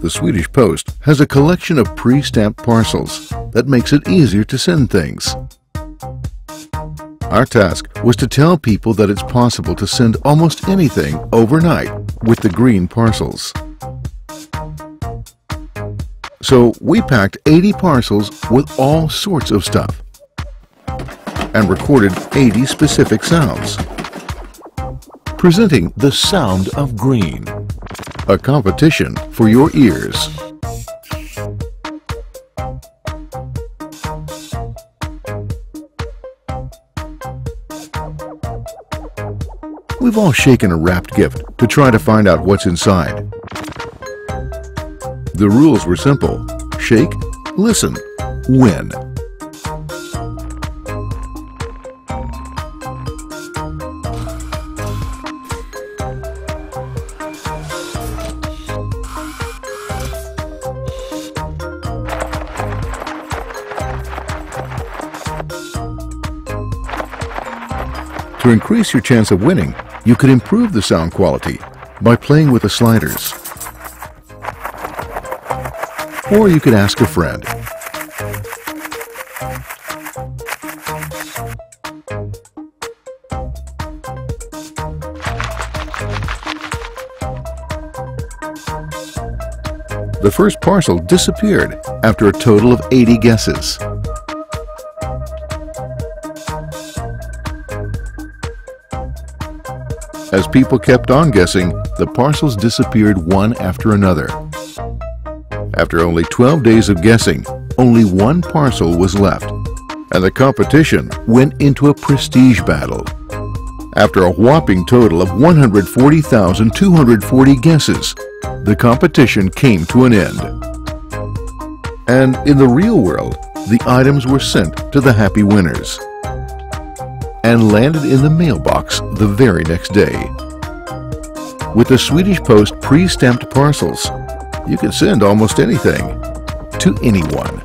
The Swedish Post has a collection of pre-stamped parcels that makes it easier to send things. Our task was to tell people that it's possible to send almost anything overnight with the green parcels. So we packed 80 parcels with all sorts of stuff and recorded 80 specific sounds, presenting the sound of green, a competition for your ears. We've all shaken a wrapped gift to try to find out what's inside. The rules were simple: shake, listen, win. To increase your chance of winning, you could improve the sound quality by playing with the sliders. Or you could ask a friend. The first parcel disappeared after a total of 80 guesses. As people kept on guessing, the parcels disappeared one after another. After only 12 days of guessing, only one parcel was left, and the competition went into a prestige battle. After a whopping total of 140,240 guesses, the competition came to an end. And in the real world, the items were sent to the happy winners and landed in the mailbox the very next day. With the Swedish Post pre-stamped parcels, you can send almost anything to anyone.